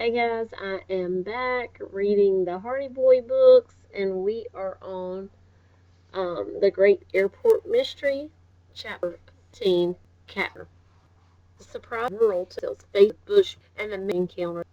Hey guys, I am back reading the Hardy Boy books, and we are on The Great Airport Mystery, Chapter 15, Capture. The surprise world tells Face Bush and the main encounter.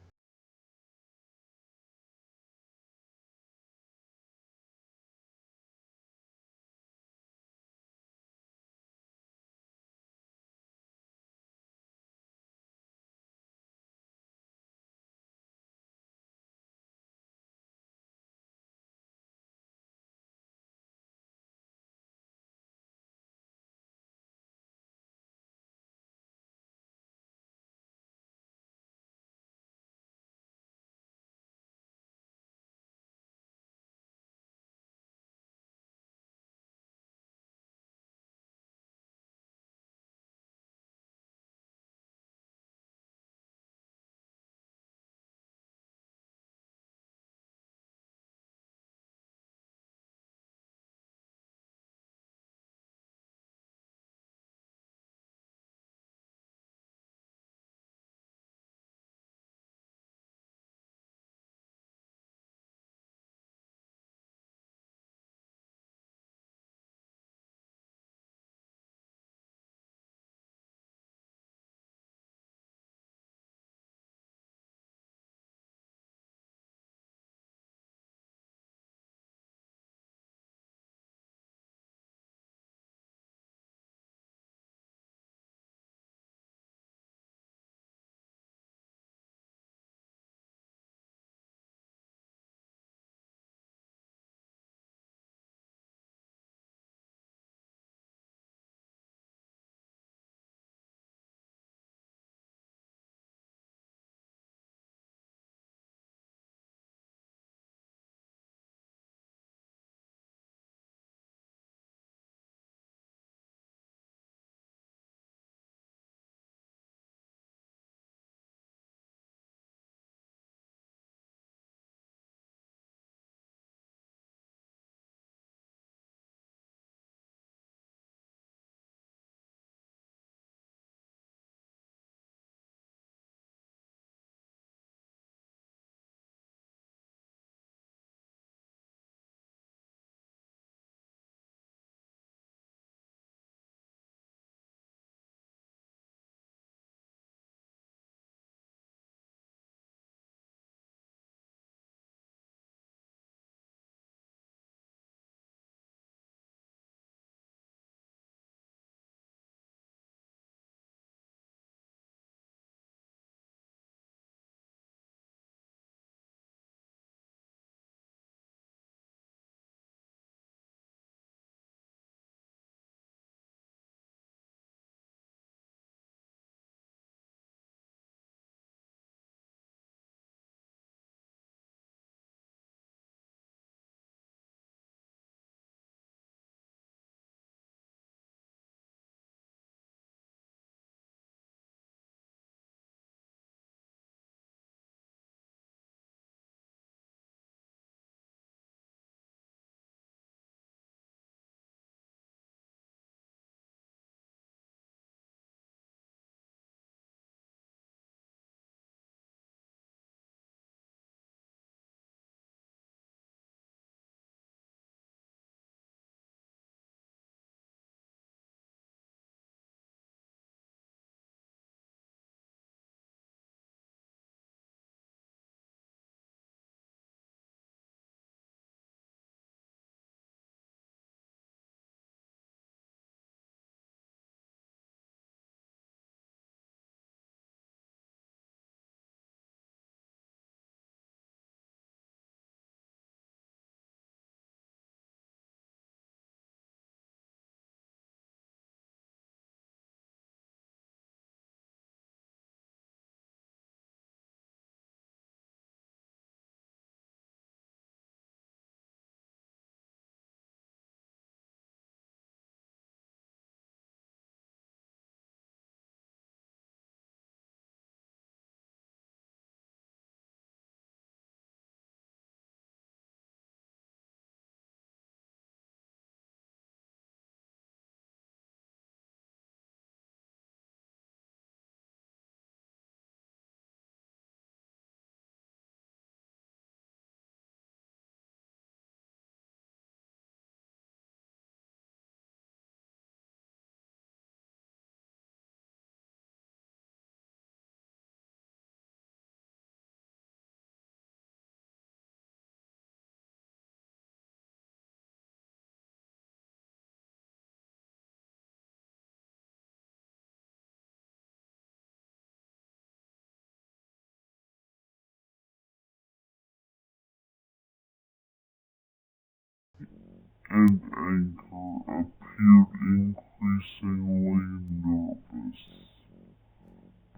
and Anchor appeared increasingly nervous.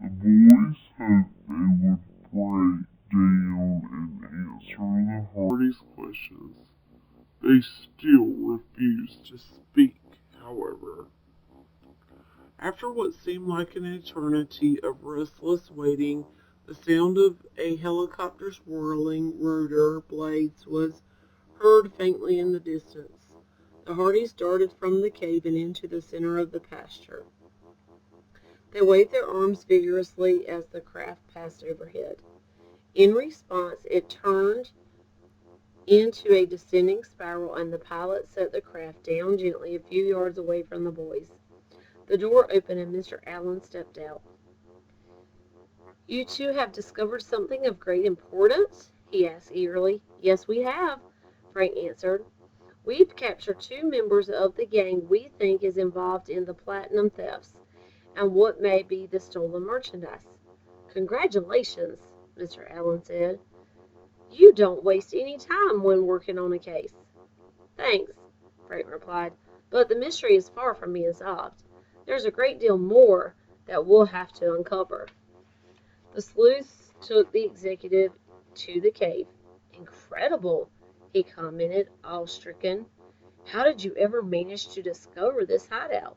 The boys hoped they would break down and answer the Hardy's questions. They still refused to speak, however. After what seemed like an eternity of restless waiting, the sound of a helicopter's whirling rotor blades was heard faintly in the distance. The Hardys darted from the cave and into the center of the pasture. They waved their arms vigorously as the craft passed overhead. In response, it turned into a descending spiral, and the pilot set the craft down gently a few yards away from the boys. The door opened and Mr. Allen stepped out. "You two have discovered something of great importance?" he asked eagerly. "Yes, we have," Frank answered. "We've captured 2 members of the gang we think is involved in the platinum thefts and what may be the stolen merchandise." "Congratulations," Mr. Allen said. "You don't waste any time when working on a case." "Thanks," Frank replied, "but the mystery is far from being solved. There's a great deal more that we'll have to uncover." The sleuths took the executive to the cave. "Incredible," he commented, awe-stricken. "How did you ever manage to discover this hideout?"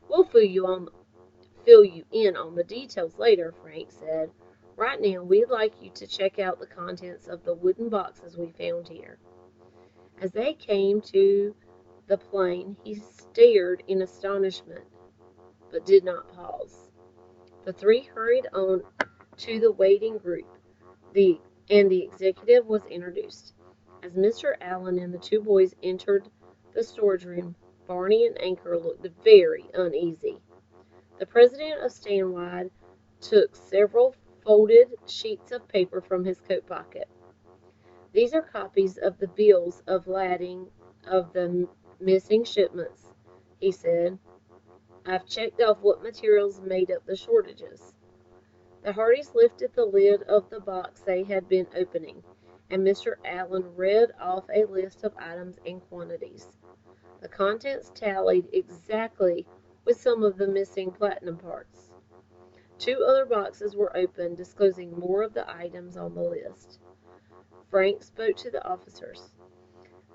"We'll fill you in on the details later," Frank said. "Right now, we'd like you to check out the contents of the wooden boxes we found here." As they came to the plain, he stared in astonishment, but did not pause. The 3 hurried on to the waiting group, and the executive was introduced. As Mr. Allen and the 2 boys entered the storage room, Barney and Anchor looked very uneasy. The president of Stanwide took several folded sheets of paper from his coat pocket. "These are copies of the bills of lading of the missing shipments," he said. "I've checked off what materials made up the shortages." The Hardys lifted the lid of the box they had been opening, and Mr. Allen read off a list of items and quantities. The contents tallied exactly with some of the missing platinum parts. 2 other boxes were opened, disclosing more of the items on the list. Frank spoke to the officers.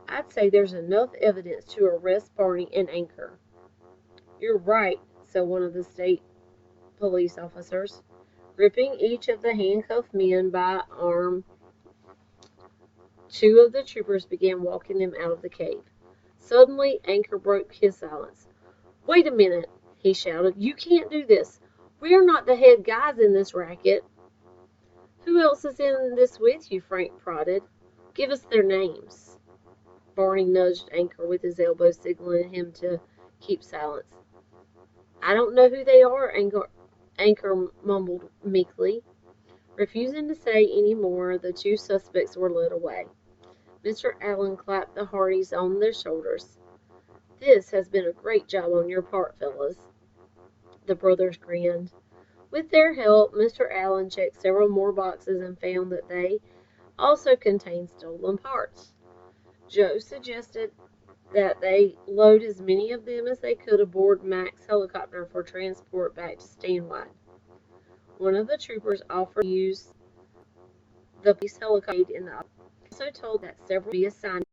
"I'd say there's enough evidence to arrest Barney and Anchor." "You're right," said one of the state police officers. Gripping each of the handcuffed men by arm, 2 of the troopers began walking them out of the cave. Suddenly, Anchor broke his silence. "Wait a minute," he shouted. "You can't do this. We are not the head guys in this racket." "Who else is in this with you?" Frank prodded. "Give us their names." Barney nudged Anchor with his elbow, signaling him to keep silence. "I don't know who they are," Anchor mumbled meekly. Refusing to say any more, the 2 suspects were led away. Mr. Allen clapped the Hardys on their shoulders. "This has been a great job on your part, fellows." The brothers grinned. With their help, Mr. Allen checked several more boxes and found that they also contained stolen parts. Joe suggested that they load as many of them as they could aboard Mac's helicopter for transport back to Stanwide. One of the troopers offered to use the police helicopter in the operation. He also told that several be assigned